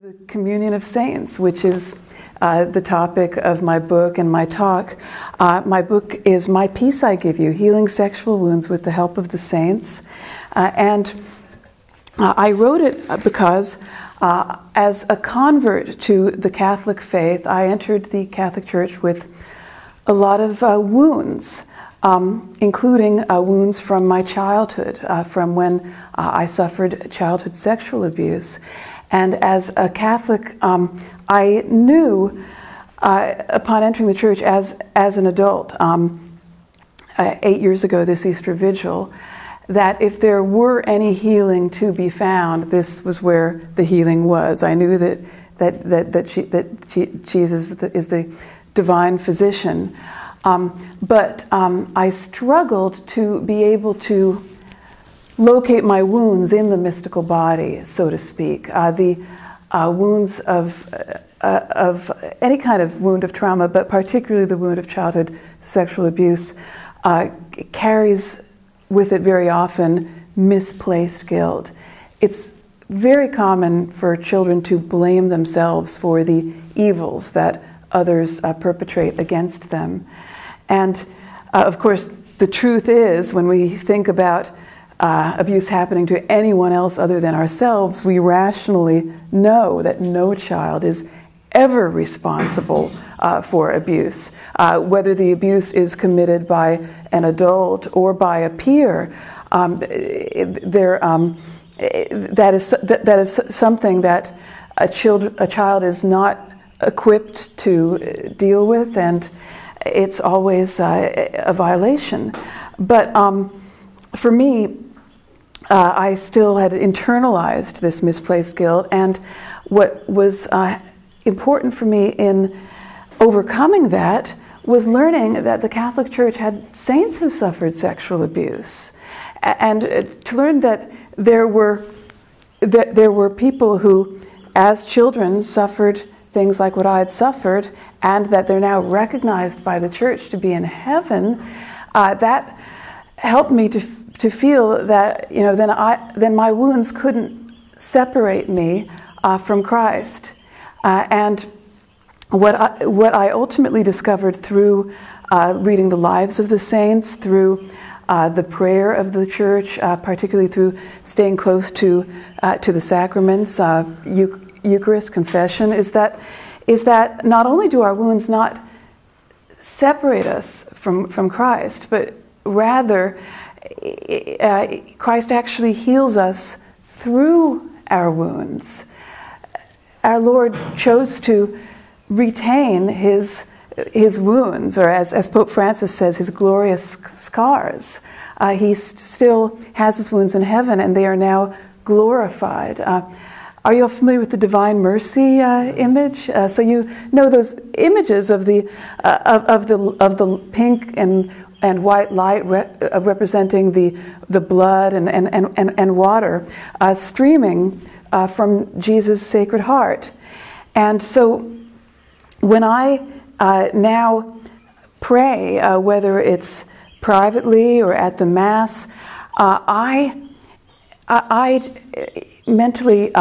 The Communion of Saints, which is the topic of my book and my talk. My book is My Peace I Give You, Healing Sexual Wounds with the Help of the Saints. And I wrote it because as a convert to the Catholic faith, I entered the Catholic Church with a lot of wounds, including wounds from my childhood, from when I suffered childhood sexual abuse. And as a Catholic, I knew upon entering the church as an adult, 8 years ago this Easter Vigil, that if there were any healing to be found, this was where the healing was. I knew that Jesus is the divine physician, but I struggled to be able to locate my wounds in the mystical body, so to speak. The wounds of any kind of wound of trauma, but particularly the wound of childhood sexual abuse, carries with it very often misplaced guilt. It's very common for children to blame themselves for the evils that others perpetrate against them. And of course, the truth is, when we think about abuse happening to anyone else other than ourselves, we rationally know that no child is ever responsible for abuse. Whether the abuse is committed by an adult or by a peer, that is something that a child is not equipped to deal with, and it's always a violation. But for me, I still had internalized this misplaced guilt, and what was important for me in overcoming that was learning that the Catholic Church had saints who suffered sexual abuse, and to learn that there were people who, as children, suffered things like what I had suffered, and that they're now recognized by the Church to be in heaven. That helped me to feel that, then my wounds couldn't separate me from Christ. And what I ultimately discovered through reading the lives of the saints, through the prayer of the Church, particularly through staying close to the sacraments, Eucharist, confession, is that not only do our wounds not separate us from Christ, but rather Christ actually heals us through our wounds. Our Lord chose to retain his wounds, or as Pope Francis says, his glorious scars. He still has his wounds in heaven, and they are now glorified. Are you all familiar with the Divine Mercy image? So you know those images of the pink and white light representing the blood and water streaming from Jesus' Sacred Heart. And so when I now pray, whether it's privately or at the Mass, I mentally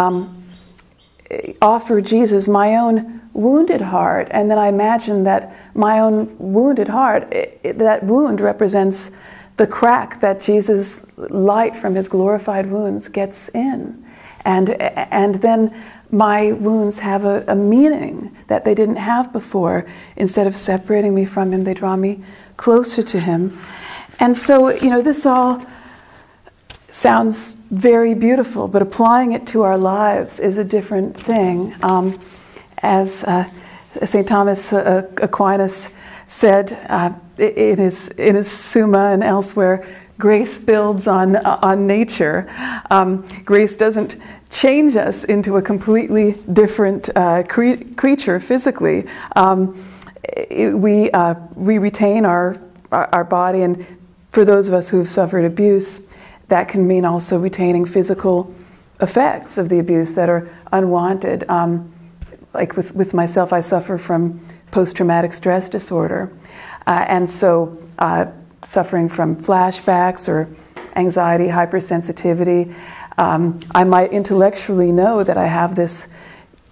offer Jesus my own wounded heart, and then I imagine that my own wounded heart, that wound represents the crack that Jesus' light from his glorified wounds gets in, and then my wounds have a meaning that they didn't have before. Instead of separating me from him, they draw me closer to him. And so, this all sounds very beautiful, but applying it to our lives is a different thing. As St. Thomas Aquinas said in his Summa and elsewhere, grace builds on nature. Grace doesn't change us into a completely different creature physically. We retain our body, and for those of us who've suffered abuse, that can mean also retaining physical effects of the abuse that are unwanted. Like with myself, I suffer from post-traumatic stress disorder. And so suffering from flashbacks or anxiety, hypersensitivity, I might intellectually know that I have this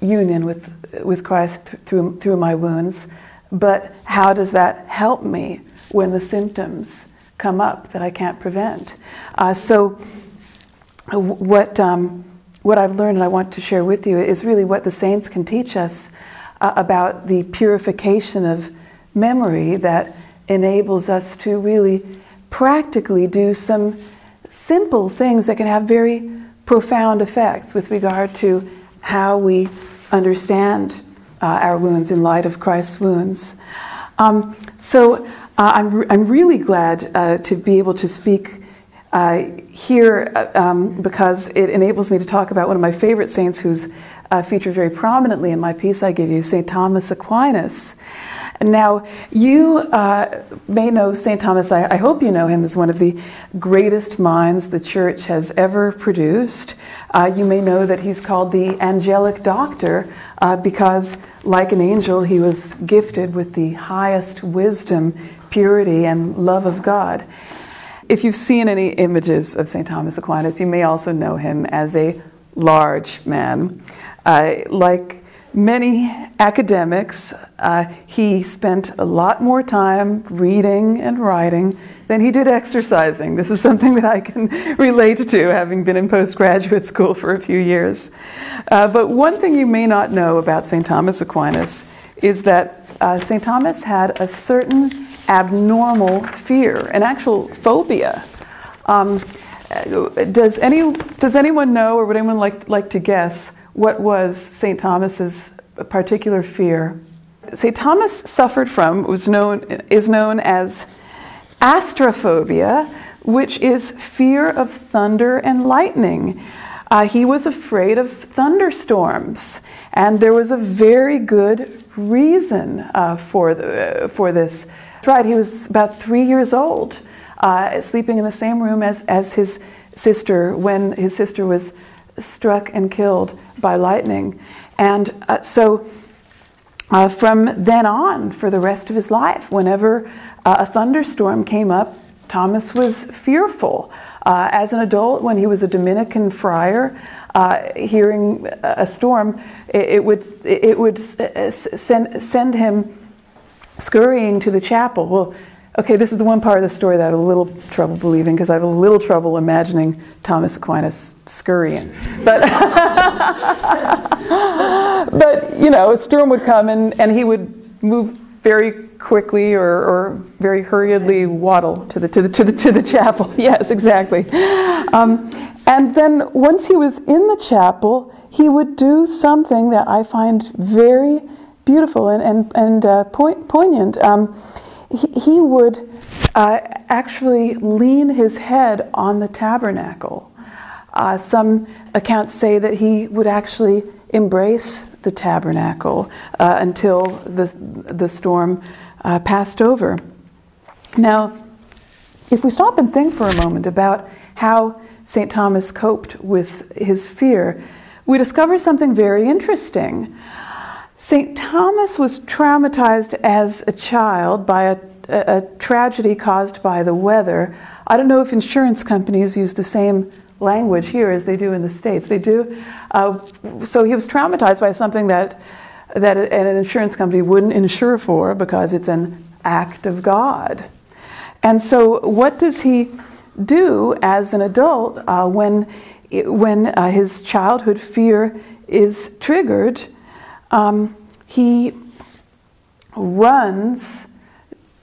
union with Christ through my wounds, but how does that help me when the symptoms come up that I can't prevent? So what I've learned and I want to share with you is really what the saints can teach us about the purification of memory that enables us to really practically do some simple things that can have very profound effects with regard to how we understand our wounds in light of Christ's wounds. So I'm really glad to be able to speak here because it enables me to talk about one of my favorite saints who's featured very prominently in my piece I give you, St. Thomas Aquinas. Now, you may know St. Thomas, I hope you know him, as one of the greatest minds the Church has ever produced. You may know that he's called the angelic doctor because, like an angel, he was gifted with the highest wisdom, purity, and love of God. If you've seen any images of St. Thomas Aquinas, you may also know him as a large man. Like many academics, he spent a lot more time reading and writing than he did exercising. This is something that I can relate to, having been in postgraduate school for a few years. But one thing you may not know about St. Thomas Aquinas is that St. Thomas had a certain abnormal fear, an actual phobia. Does anyone know, or would anyone like to guess, what was St. Thomas's particular fear? St. Thomas suffered from is known as astrophobia, which is fear of thunder and lightning. He was afraid of thunderstorms, and there was a very good reason for this. That's right. He was about 3 years old, sleeping in the same room as his sister when his sister was struck and killed by lightning. And so from then on, for the rest of his life, whenever a thunderstorm came up, Thomas was fearful. As an adult, when he was a Dominican friar, hearing a storm, it would send him scurrying to the chapel. Well, okay, this is the one part of the story that I have a little trouble believing, because I have a little trouble imagining Thomas Aquinas scurrying. But, but you know, a storm would come and he would move very quickly or very hurriedly waddle to the chapel. Yes, exactly. And then once he was in the chapel, he would do something that I find very beautiful and poignant. He would actually lean his head on the tabernacle. Some accounts say that he would actually embrace the tabernacle until the storm passed over. Now, if we stop and think for a moment about how St. Thomas coped with his fear, we discover something very interesting. St. Thomas was traumatized as a child by a tragedy caused by the weather. I don't know if insurance companies use the same language here as they do in the States. They do. So he was traumatized by something that an insurance company wouldn't insure for because it's an act of God. And so what does he do as an adult when his childhood fear is triggered? He runs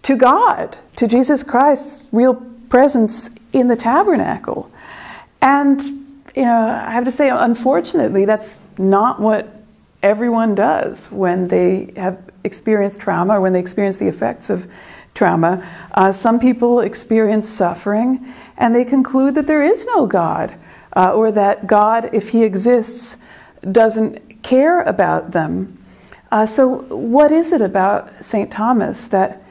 to God, to Jesus Christ's real presence in the tabernacle. And, you know, I have to say, unfortunately, that's not what everyone does when they have experienced trauma or when they experience the effects of trauma. Some people experience suffering and they conclude that there is no God, or that God, if he exists, doesn't care about them. So what is it about St. Thomas that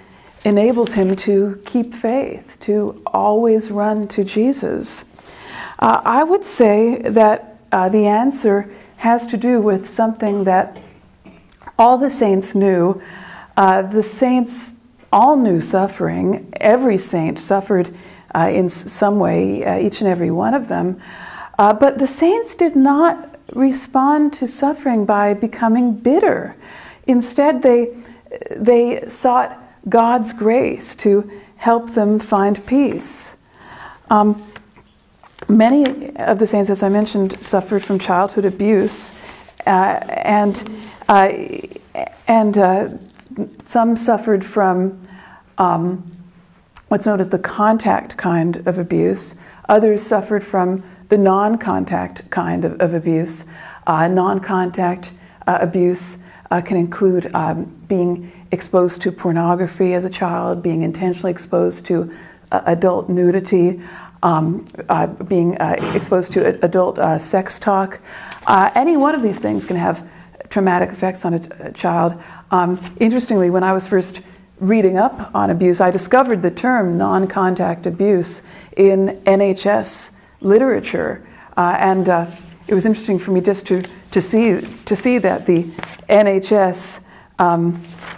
enables him to keep faith, to always run to Jesus? I would say that the answer has to do with something that all the saints knew. The saints all knew suffering. Every saint suffered in some way, each and every one of them. But the saints did not respond to suffering by becoming bitter. Instead, they sought God's grace to help them find peace. Many of the saints, as I mentioned, suffered from childhood abuse, and some suffered from what's known as the contact kind of abuse. Others suffered from the non-contact kind of abuse. Non-contact abuse can include being exposed to pornography as a child, being intentionally exposed to adult nudity, being exposed to adult sex talk. Any one of these things can have traumatic effects on a child. Interestingly, when I was first reading up on abuse, I discovered the term non-contact abuse in NHS literature, and it was interesting for me just to see that the NHS,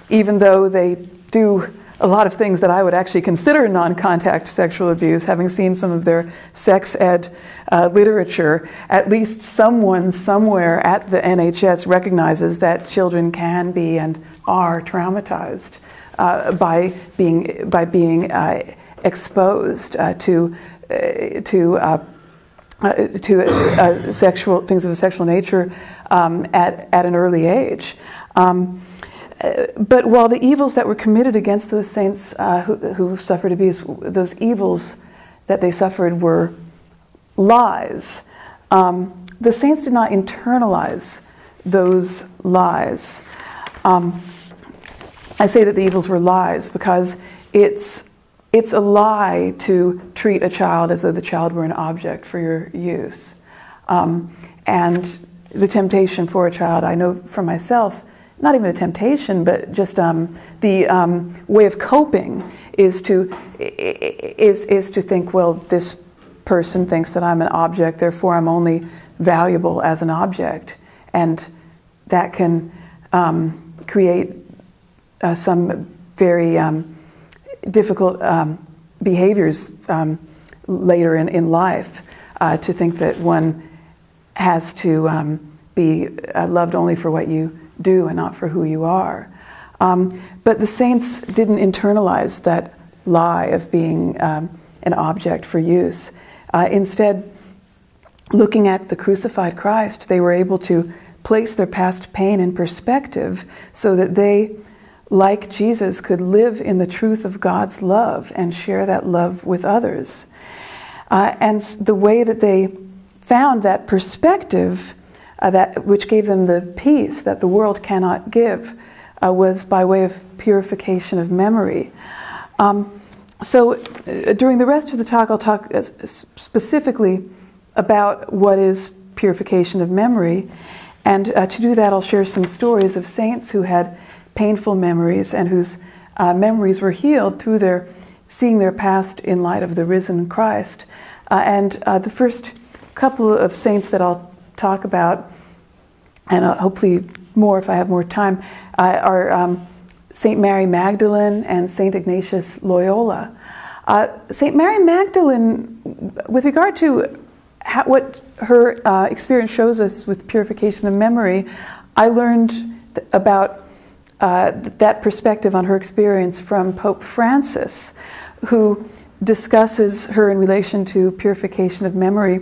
even though they do a lot of things that I would actually consider non-contact sexual abuse, having seen some of their sex ed literature, at least someone somewhere at the NHS recognizes that children can be and are traumatized by being exposed to sexual things of a sexual nature at an early age. But while the evils that were committed against those saints who suffered abuse, those evils that they suffered were lies. The saints did not internalize those lies. I say that the evils were lies because it's a lie to treat a child as though the child were an object for your use. And the temptation for a child, I know for myself, not even a temptation, but just the way of coping is to think, well, this person thinks that I'm an object, therefore I'm only valuable as an object, and that can create some very difficult behaviors later in life. To think that one has to be loved only for what you do and not for who you are. But the saints didn't internalize that lie of being an object for use. Instead, looking at the crucified Christ, they were able to place their past pain in perspective so that they, like Jesus, could live in the truth of God's love and share that love with others. And the way that they found that perspective, which gave them the peace that the world cannot give, was by way of purification of memory. So during the rest of the talk, I'll talk specifically about what is purification of memory. And to do that, I'll share some stories of saints who had painful memories and whose memories were healed through their seeing their past in light of the risen Christ. And the first couple of saints that I'll talk about, and hopefully more if I have more time, are St. Mary Magdalene and St. Ignatius Loyola. St. Mary Magdalene, with regard to what her experience shows us with purification of memory, I learned about that perspective on her experience from Pope Francis, who discusses her in relation to purification of memory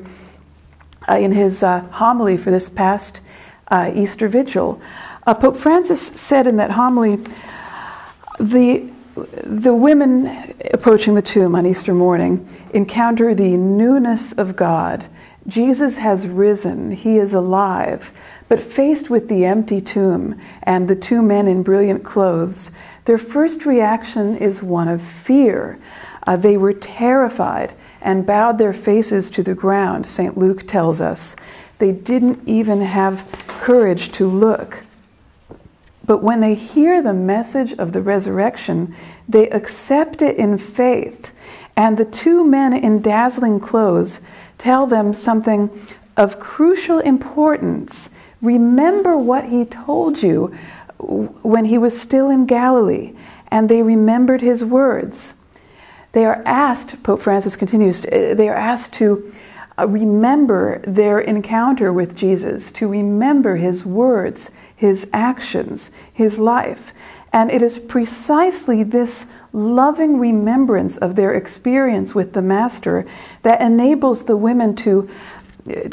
in his homily for this past Easter Vigil. Pope Francis said in that homily, the women approaching the tomb on Easter morning encounter the newness of God. Jesus has risen, he is alive, but faced with the empty tomb and the two men in brilliant clothes, their first reaction is one of fear. They were terrified and bowed their faces to the ground, St. Luke tells us. They didn't even have courage to look. But when they hear the message of the resurrection, they accept it in faith. And the two men in dazzling clothes tell them something of crucial importance. Remember what he told you when he was still in Galilee. And they remembered his words. They are asked, Pope Francis continues, they are asked to remember their encounter with Jesus, to remember his words, his actions, his life. And it is precisely this loving remembrance of their experience with the Master that enables the women to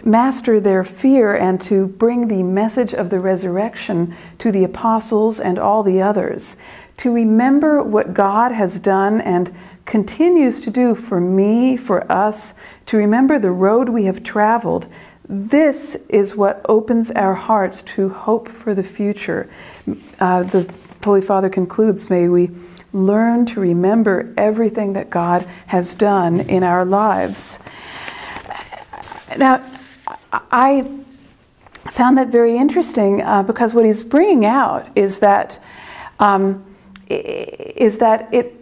master their fear and to bring the message of the resurrection to the apostles and all the others. To remember what God has done and continues to do for me, for us, to remember the road we have traveled. This is what opens our hearts to hope for the future. The Holy Father concludes, may we learn to remember everything that God has done in our lives. Now, I found that very interesting because what he's bringing out is that it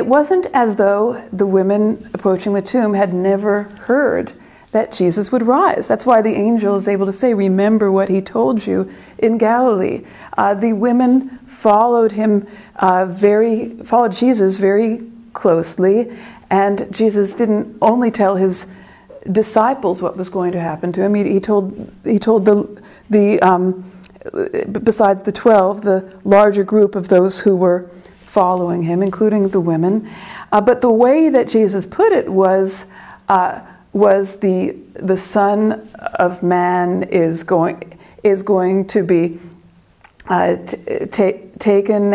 wasn't as though the women approaching the tomb had never heard that Jesus would rise. That's why the angel is able to say, remember what he told you in Galilee. The women followed Jesus very closely, and Jesus didn't only tell his disciples what was going to happen to him. He told besides the 12, the larger group of those who were following him, including the women. But the way that Jesus put it was the Son of Man is going to be taken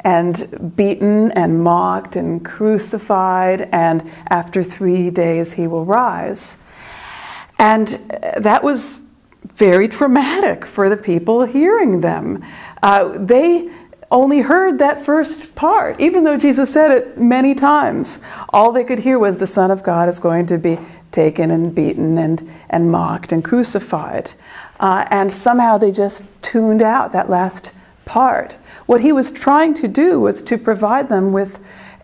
and beaten and mocked and crucified, and after 3 days he will rise. And that was very traumatic for the people hearing them. They only heard that first part, even though Jesus said it many times. All they could hear was the Son of God is going to be taken and beaten and mocked and crucified. And somehow they just tuned out that last part. What he was trying to do was to provide them with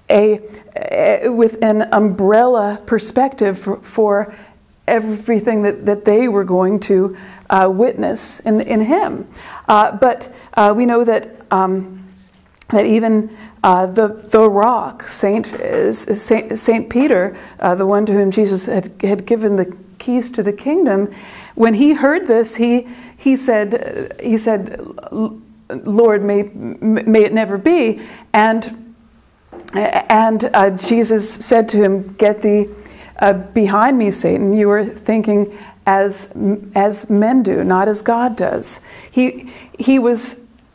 an umbrella perspective for everything that they were going to witness in him. But we know that even the rock, Saint Peter, the one to whom Jesus had given the keys to the kingdom, when he heard this, he said, Lord, may it never be. And Jesus said to him, get thee behind me, Satan. You are thinking as men do, not as God does.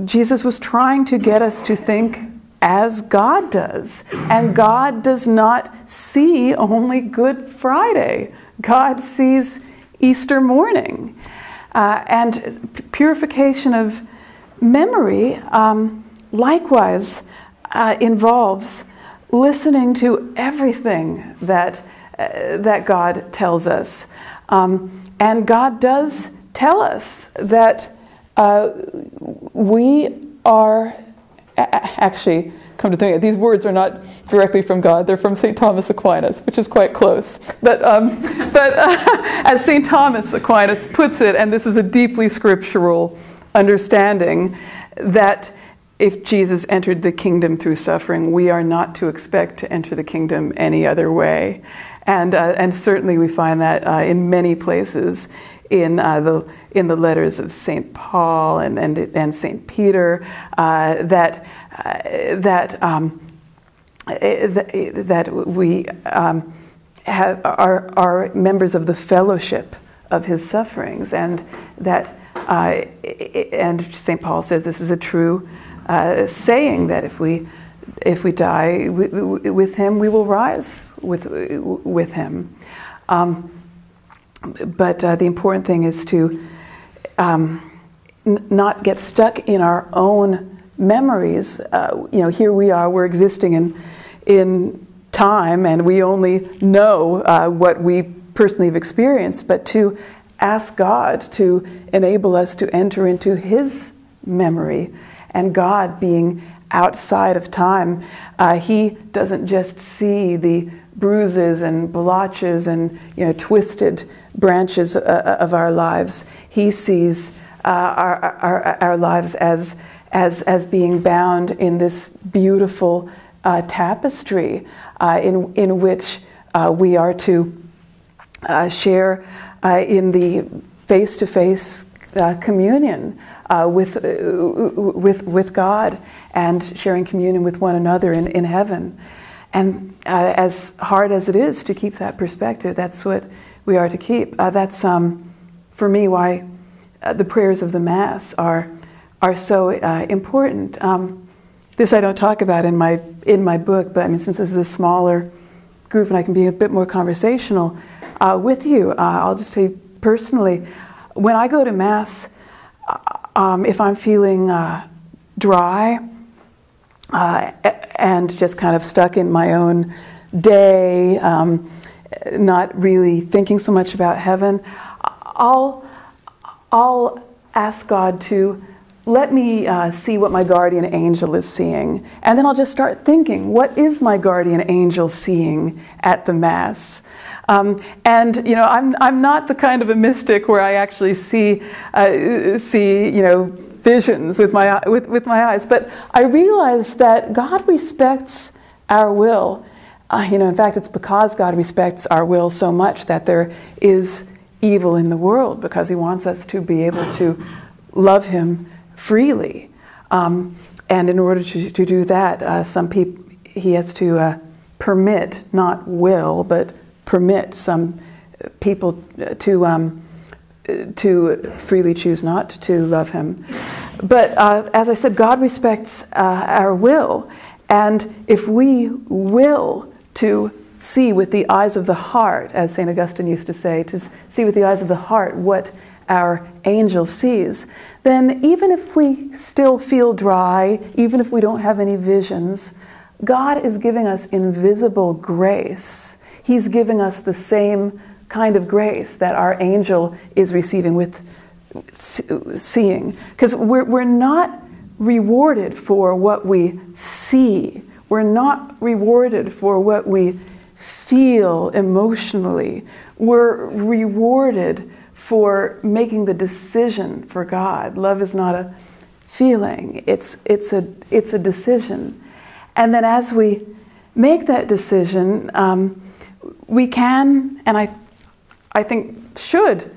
Jesus was trying to get us to think as God does. And God does not see only Good Friday. God sees Easter morning. And purification of memory likewise involves listening to everything that God tells us. And God does tell us that we are, actually, come to think of it, these words are not directly from God, they're from St. Thomas Aquinas, which is quite close. But as St. Thomas Aquinas puts it, and this is a deeply scriptural understanding, that if Jesus entered the kingdom through suffering, we are not to expect to enter the kingdom any other way. And certainly we find that in many places in the letters of St. Paul and St. Peter, that we are members of the fellowship of his sufferings, and that and St. Paul says this is a true saying, that if we die with him, we will rise with him. But the important thing is to not get stuck in our own memories. Here we are, we're existing in time, and we only know what we personally have experienced, but to ask God to enable us to enter into his memory. And God, being outside of time, he doesn't just see the bruises and blotches and twisted branches of our lives. He sees our lives as being bound in this beautiful tapestry in which we are to share in the face-to-face communion with God, and sharing communion with one another in heaven. And as hard as it is to keep that perspective, that's what we are to keep. That's for me why the prayers of the Mass are so important. This I don't talk about in my book, but I mean, since this is a smaller group and I can be a bit more conversational with you, I'll just tell you personally, when I go to Mass, if I'm feeling dry and just kind of stuck in my own day, not really thinking so much about heaven, I'll ask God to let me see what my guardian angel is seeing. And then I'll just start thinking, what is my guardian angel seeing at the Mass? And you know, I'm not the kind of a mystic where I actually see you know, visions with my eyes, but I realize that God respects our will. You know, in fact, it's because God respects our will so much that there is evil in the world, because He wants us to be able to love Him freely. And in order to do that, some people He has to permit, not will, but permit some people to freely choose not to love Him. But as I said, God respects our will, and if we will to see with the eyes of the heart, as St. Augustine used to say, to see with the eyes of the heart what our angel sees, then even if we still feel dry, even if we don't have any visions, God is giving us invisible grace. He's giving us the same kind of grace that our angel is receiving with seeing. Because we're not rewarded for what we see. We're not rewarded for what we feel emotionally. We're rewarded for making the decision for God. Love is not a feeling. It's a decision. And then as we make that decision, we can, and I think should,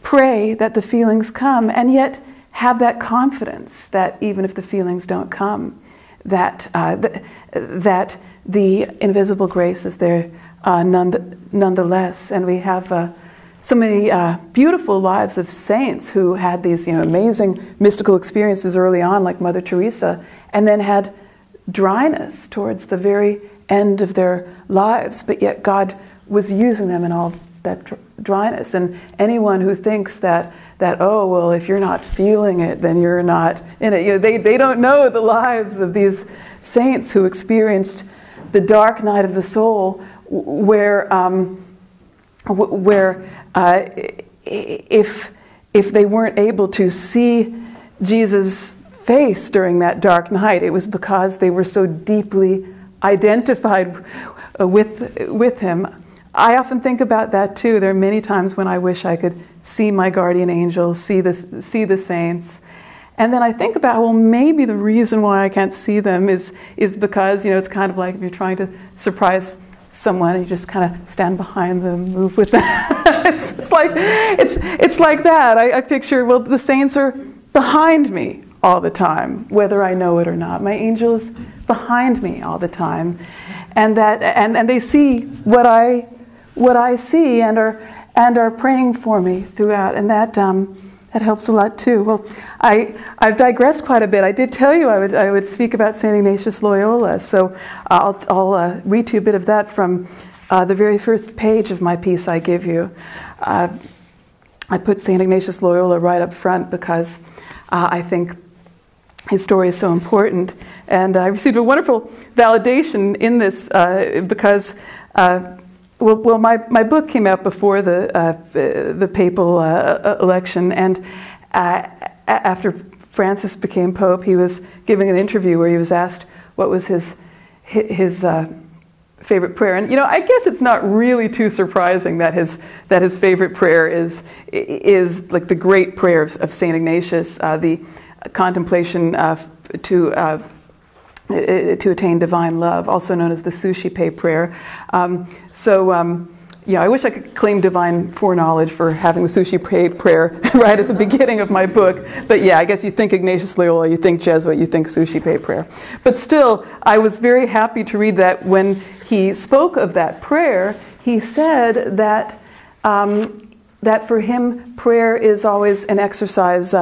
pray that the feelings come, and yet have that confidence that even if the feelings don't come, that the invisible grace is there nonetheless. And we have so many beautiful lives of saints who had these, you know, amazing mystical experiences early on, like Mother Teresa, and then had dryness towards the very end of their lives, but yet God was using them in all that dryness. And anyone who thinks that oh, well, if you're not feeling it, then you're not in it. You know, they don't know the lives of these saints who experienced the dark night of the soul, where if they weren't able to see Jesus' face during that dark night, it was because they were so deeply identified with Him. I often think about that too. There are many times when I wish I could see my guardian angel, see the saints. And then I think about, well, maybe the reason why I can't see them is because, you know, it's kind of like if you're trying to surprise someone, you just kind of stand behind them, move with them. it's like that. I picture, well, the saints are behind me all the time, whether I know it or not. My angel is behind me all the time, and they see what I see and are praying for me throughout, and that helps a lot too. Well, I've digressed quite a bit. I did tell you I would speak about St. Ignatius Loyola, so I'll read to you a bit of that from the very first page of my piece I give you. I put St. Ignatius Loyola right up front because I think his story is so important, and I received a wonderful validation in this because. Well, my book came out before the papal election, and after Francis became Pope, he was giving an interview where he was asked what was his favorite prayer, and you know, I guess it's not really too surprising that his favorite prayer is like the great prayer of Saint Ignatius, the contemplation to attain divine love, also known as the Suscipe prayer. So I wish I could claim divine foreknowledge for having the sushi prayer right at the beginning of my book. But yeah, I guess you think Ignatius Loyola, you think Jesuit, you think sushi prayer. But still, I was very happy to read that when he spoke of that prayer, he said that that for him, prayer is always an exercise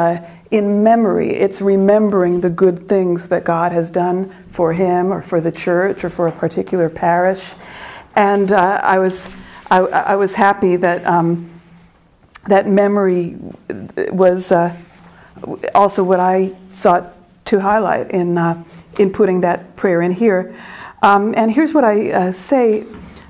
in memory. It's remembering the good things that God has done for him or for the church or for a particular parish. And I was happy that that memory was also what I sought to highlight in putting that prayer in here. And here's what I say.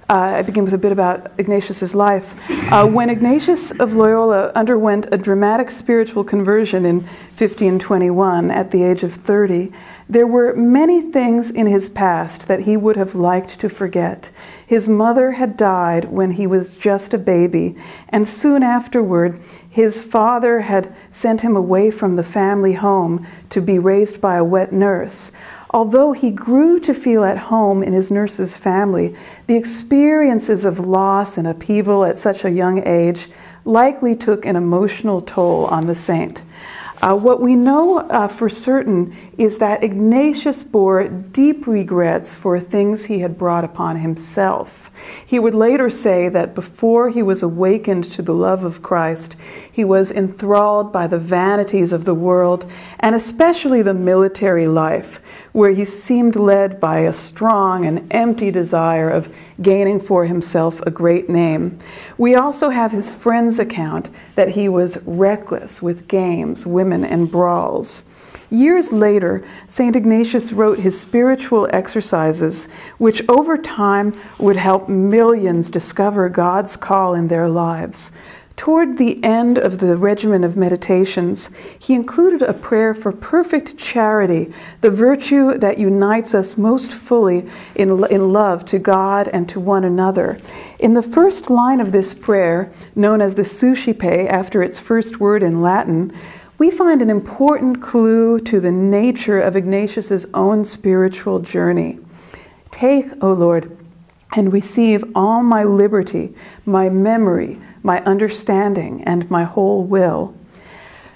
I begin with a bit about Ignatius's life. When Ignatius of Loyola underwent a dramatic spiritual conversion in 1521 at the age of 30, there were many things in his past that he would have liked to forget. His mother had died when he was just a baby, and soon afterward, his father had sent him away from the family home to be raised by a wet nurse. Although he grew to feel at home in his nurse's family, the experiences of loss and upheaval at such a young age likely took an emotional toll on the saint. What we know for certain is that Ignatius bore deep regrets for things he had brought upon himself. He would later say that before he was awakened to the love of Christ, he was enthralled by the vanities of the world, and especially the military life, where he seemed led by a strong and empty desire of gaining for himself a great name. We also have his friend's account that he was reckless with games, women, and brawls. Years later, St. Ignatius wrote his spiritual exercises, which over time would help millions discover God's call in their lives. Toward the end of the regimen of meditations, he included a prayer for perfect charity, the virtue that unites us most fully in love to God and to one another. In the first line of this prayer, known as the Suscipe after its first word in Latin, we find an important clue to the nature of Ignatius's own spiritual journey. Take, O Lord, and receive all my liberty, my memory, my understanding, and my whole will.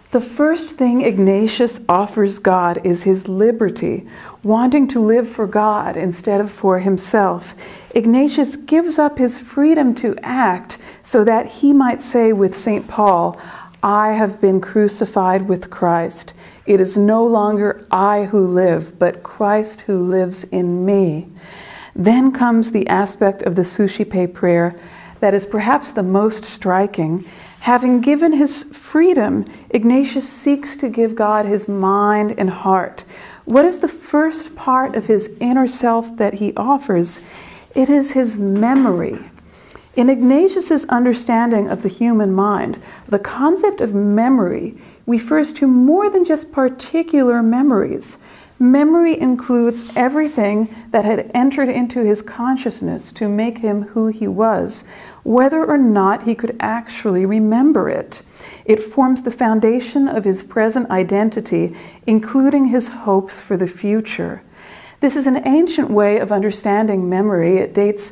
The first thing Ignatius offers God is his liberty, wanting to live for God instead of for himself. Ignatius gives up his freedom to act so that he might say with St. Paul, I have been crucified with Christ. It is no longer I who live, but Christ who lives in me. Then comes the aspect of the Suscipe prayer that is perhaps the most striking. Having given his freedom, Ignatius seeks to give God his mind and heart. What is the first part of his inner self that he offers? It is his memory. In Ignatius's understanding of the human mind, the concept of memory refers to more than just particular memories. Memory includes everything that had entered into his consciousness to make him who he was, whether or not he could actually remember it. It forms the foundation of his present identity, including his hopes for the future. This is an ancient way of understanding memory. It dates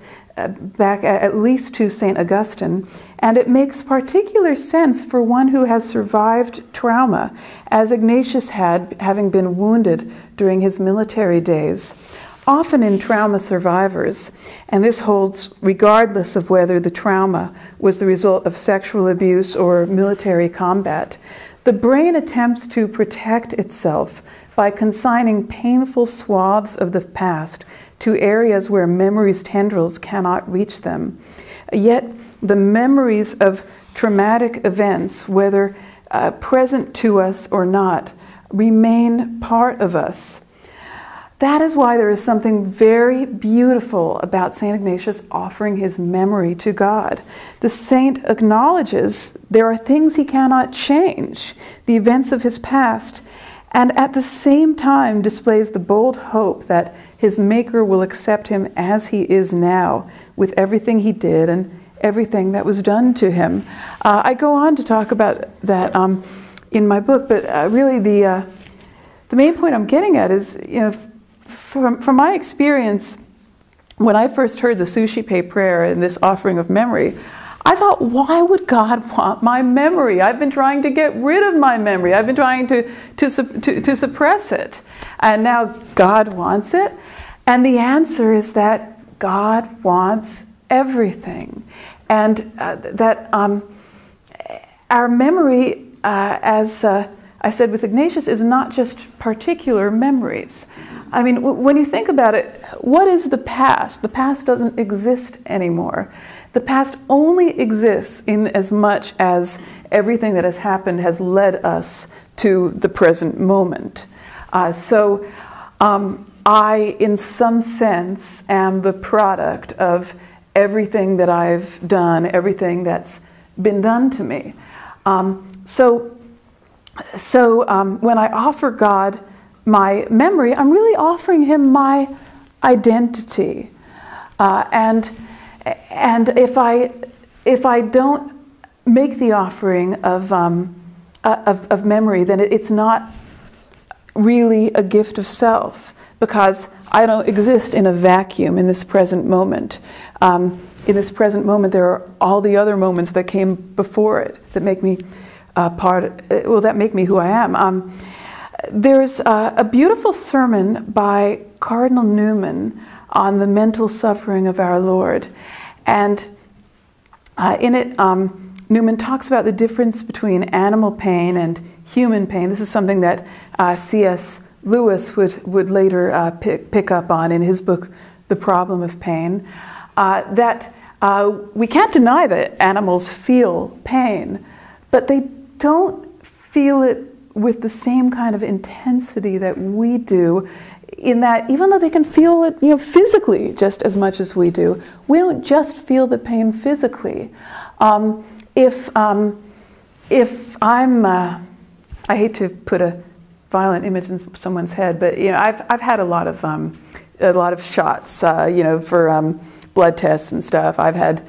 back at least to St. Augustine, and it makes particular sense for one who has survived trauma, as Ignatius had, having been wounded during his military days. Often in trauma survivors, and this holds regardless of whether the trauma was the result of sexual abuse or military combat, the brain attempts to protect itself by consigning painful swaths of the past to areas where memory's tendrils cannot reach them. Yet the memories of traumatic events, whether present to us or not, remain part of us. That is why there is something very beautiful about St. Ignatius offering his memory to God. The saint acknowledges there are things he cannot change, the events of his past, and at the same time displays the bold hope that his Maker will accept him as he is now, with everything he did and everything that was done to him. I go on to talk about that in my book, but really the main point I'm getting at is, from my experience, when I first heard the Suscipe prayer and this offering of memory, I thought, why would God want my memory? I've been trying to get rid of my memory. I've been trying to suppress it. And now God wants it. And the answer is that God wants everything. And that our memory, as I said with Ignatius, is not just particular memories. I mean, when you think about it, what is the past? The past doesn't exist anymore. The past only exists in as much as everything that has happened has led us to the present moment. So I, in some sense, am the product of everything that I've done, everything that's been done to me. So when I offer God my memory, I'm really offering Him my identity. And if I don't make the offering of memory, then it's not really a gift of self, because I don't exist in a vacuum in this present moment. In this present moment, there are all the other moments that came before it that make me that make me who I am. There's a beautiful sermon by Cardinal Newman on the mental suffering of our Lord. And in it, Newman talks about the difference between animal pain and human pain. This is something that C.S. Lewis would later pick up on in his book, The Problem of Pain. That we can't deny that animals feel pain, but they don't feel it with the same kind of intensity that we do, in that even though they can feel it, physically just as much as we do, we don't just feel the pain physically. If I'm, I hate to put a violent image in someone's head, but I've had a lot of shots, for blood tests and stuff. I've had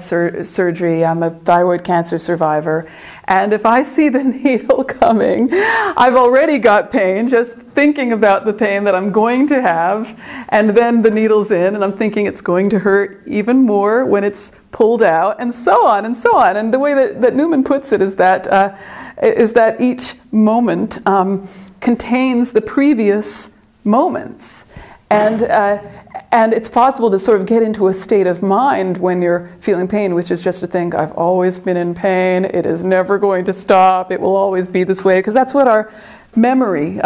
surgery. I'm a thyroid cancer survivor. And if I see the needle coming, I've already got pain just thinking about the pain that I'm going to have. And then the needle's in, and I'm thinking it's going to hurt even more when it's pulled out, and so on and so on. And the way that Newman puts it is that each moment contains the previous moments. And it's possible to sort of get into a state of mind when you're feeling pain, which is just to think, I've always been in pain, it is never going to stop, it will always be this way, because that's what our memory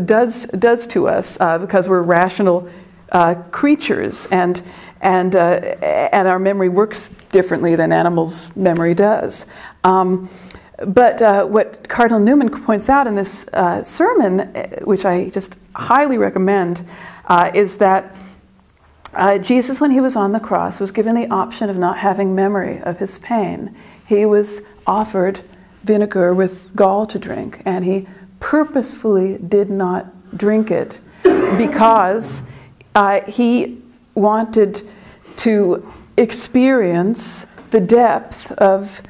does to us, because we're rational creatures, and our memory works differently than animals' memory does. But what Cardinal Newman points out in this sermon, which I just highly recommend, is that Jesus, when he was on the cross, was given the option of not having memory of his pain. He was offered vinegar with gall to drink, and he purposefully did not drink it because he wanted to experience the depth of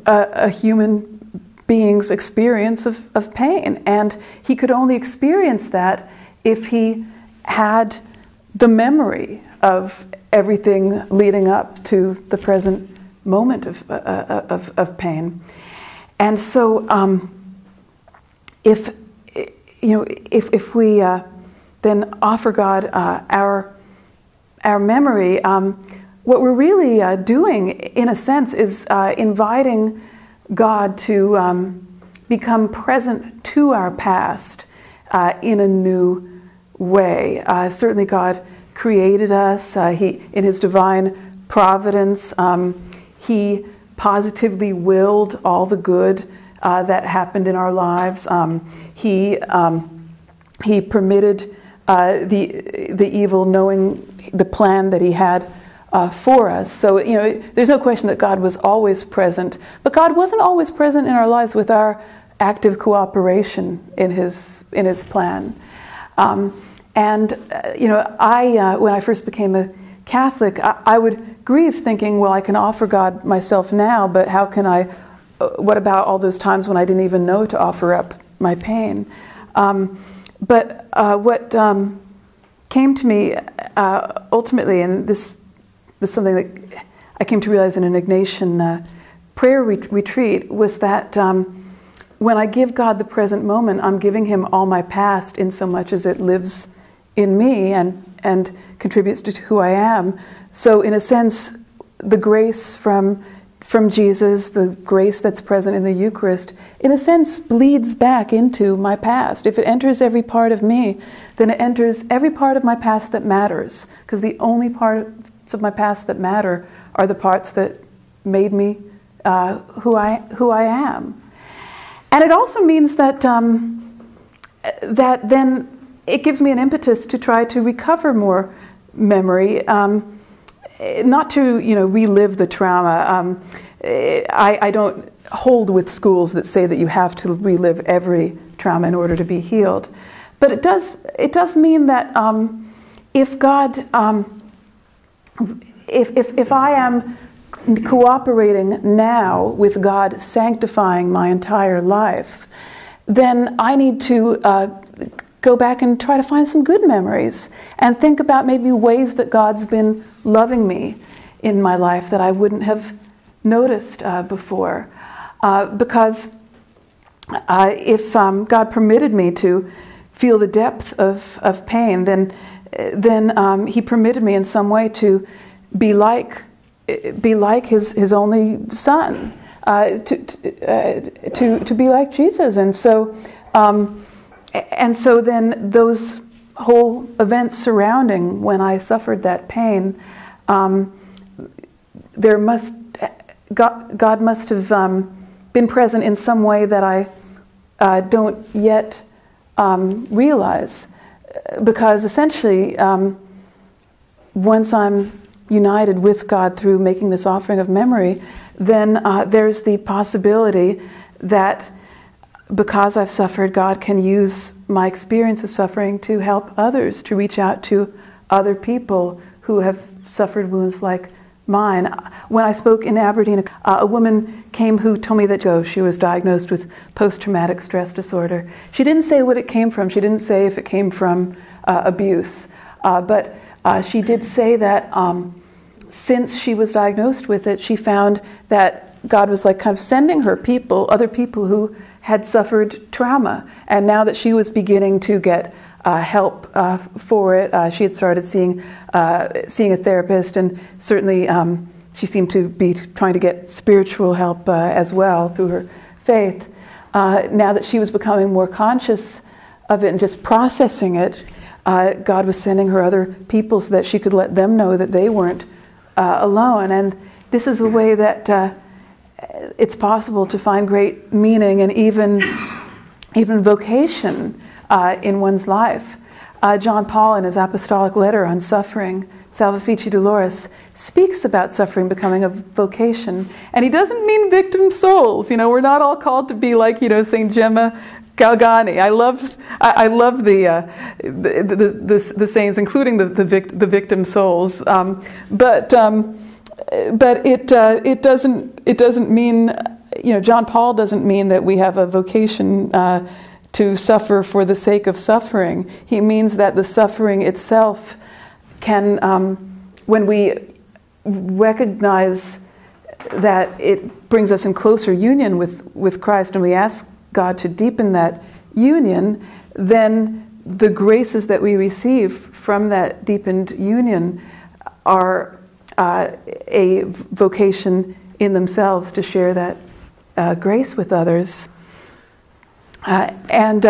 a human being's experience of pain. And he could only experience that if he had the memory of everything leading up to the present moment of pain. And so if we then offer God our memory, what we're really doing, in a sense, is inviting God to become present to our past in a new way. Certainly God created us. He, in his divine providence, he positively willed all the good that happened in our lives. He permitted the evil, knowing the plan that he had for us. So, there's no question that God was always present, but God wasn't always present in our lives with our active cooperation in his plan. When I first became a Catholic, I would grieve thinking, well, I can offer God myself now, but how can I, what about all those times when I didn't even know to offer up my pain? But what came to me ultimately, and this was something that I came to realize in an Ignatian prayer retreat, was that when I give God the present moment, I'm giving him all my past in so much as it lives in me and contributes to who I am. So in a sense, the grace from Jesus, the grace that's present in the Eucharist, in a sense bleeds back into my past. If it enters every part of me, then it enters every part of my past that matters, because the only parts of my past that matter are the parts that made me who I am. And it also means that that then it gives me an impetus to try to recover more memory, not to relive the trauma. I don't hold with schools that say that you have to relive every trauma in order to be healed, but it does mean that if God, if I am cooperating now with God sanctifying my entire life, then I need to go back and try to find some good memories and think about maybe ways that God's been loving me in my life that I wouldn't have noticed before. Because if God permitted me to feel the depth of pain, then He permitted me in some way to be like His only Son, to be like Jesus, and so then those whole events surrounding when I suffered that pain, God must have been present in some way that I don't yet realize, because essentially once I'm united with God through making this offering of memory, then there's the possibility that because I've suffered, God can use my experience of suffering to help others, to reach out to other people who have suffered wounds like mine. When I spoke in Aberdeen, a woman came who told me that she was diagnosed with post-traumatic stress disorder. She didn't say what it came from. She didn't say if it came from abuse. But she did say that since she was diagnosed with it, she found that God was like kind of sending her other people who had suffered trauma. And now that she was beginning to get help for it, she had started seeing a therapist, and certainly she seemed to be trying to get spiritual help as well through her faith. Now that she was becoming more conscious of it and just processing it, God was sending her other people so that she could let them know that they weren't alone. And this is a way that it's possible to find great meaning and even vocation in one's life. John Paul, in his apostolic letter on suffering, Salvifici Dolores, speaks about suffering becoming a vocation. And he doesn't mean victim souls. We're not all called to be like, St. Gemma Galgani. I love the saints, including the victim souls. But it doesn't mean, John Paul doesn't mean that we have a vocation to suffer for the sake of suffering. He means that the suffering itself can, when we recognize that it brings us in closer union with Christ, and we ask God to deepen that union, then the graces that we receive from that deepened union are a vocation in themselves to share that grace with others. And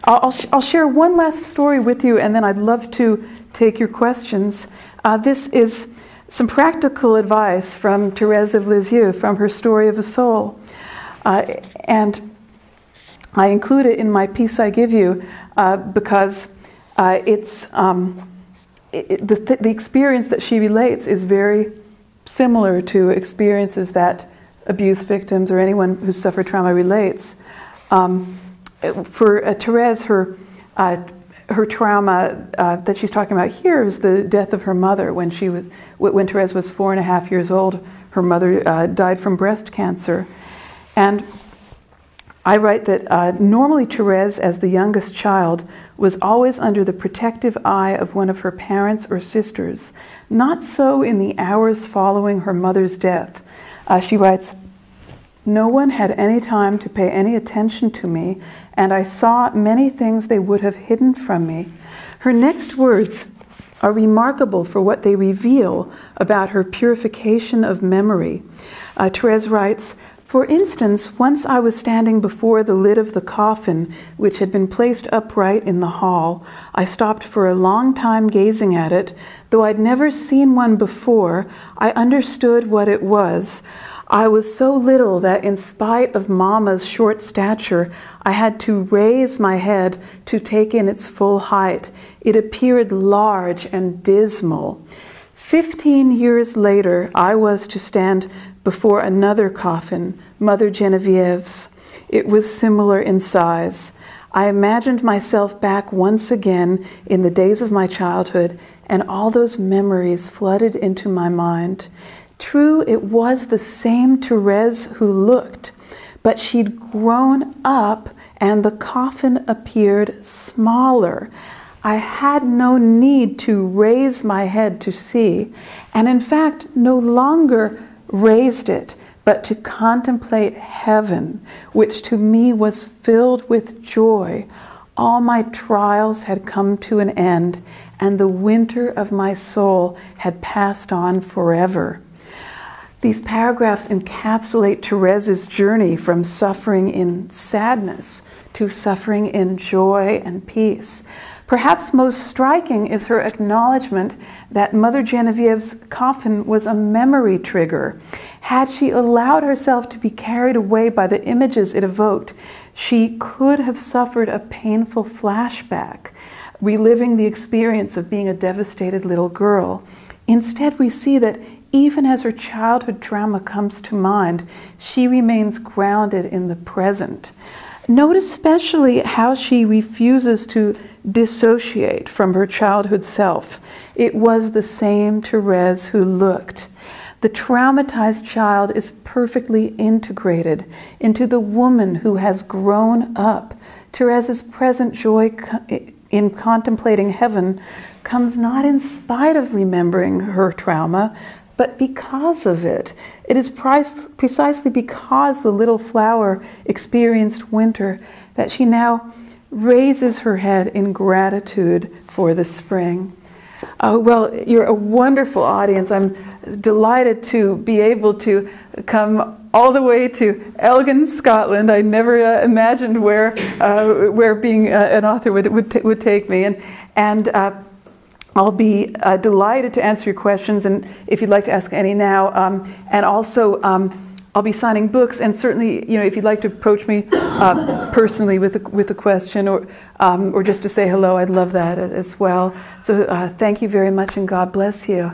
I'll share one last story with you, and then I'd love to take your questions. This is some practical advice from Thérèse of Lisieux, from her Story of a Soul. And I include it in my piece I give you because it's the experience that she relates is very similar to experiences that abuse victims or anyone who's suffered trauma relates. For Thérèse, her trauma that she's talking about here is the death of her mother. When Thérèse was 4.5 years old, her mother died from breast cancer, and I write that normally Thérèse, as the youngest child, was always under the protective eye of one of her parents or sisters. Not so in the hours following her mother's death. She writes, "No one had any time to pay any attention to me, and I saw many things they would have hidden from me." Her next words are remarkable for what they reveal about her purification of memory. Thérèse writes, "For instance, once I was standing before the lid of the coffin, which had been placed upright in the hall. I stopped for a long time gazing at it. Though I'd never seen one before, I understood what it was. I was so little that in spite of Mama's short stature, I had to raise my head to take in its full height. It appeared large and dismal. 15 years later, I was to stand before another coffin, Mother Genevieve's. It was similar in size. I imagined myself back once again in the days of my childhood, and all those memories flooded into my mind. True, it was the same Thérèse who looked, but she'd grown up and the coffin appeared smaller. I had no need to raise my head to see, and in fact no longer raised it, but to contemplate heaven, which to me was filled with joy. All my trials had come to an end, and the winter of my soul had passed on forever." These paragraphs encapsulate Thérèse's journey from suffering in sadness to suffering in joy and peace. Perhaps most striking is her acknowledgement that Mother Genevieve's coffin was a memory trigger. Had she allowed herself to be carried away by the images it evoked, she could have suffered a painful flashback, reliving the experience of being a devastated little girl. Instead, we see that even as her childhood trauma comes to mind, she remains grounded in the present. Note especially how she refuses to dissociate from her childhood self. It was the same Thérèse who looked. The traumatized child is perfectly integrated into the woman who has grown up. Thérèse's present joy in contemplating heaven comes not in spite of remembering her trauma, but because of it. It is precisely because the little flower experienced winter that she now raises her head in gratitude for the spring. Well, you're a wonderful audience. I'm delighted to be able to come all the way to Elgin, Scotland. I never imagined where being an author would take me, and I'll be delighted to answer your questions, and if you'd like to ask any now, and also I'll be signing books, and certainly, if you'd like to approach me personally with a question or just to say hello, I'd love that as well. So thank you very much, and God bless you.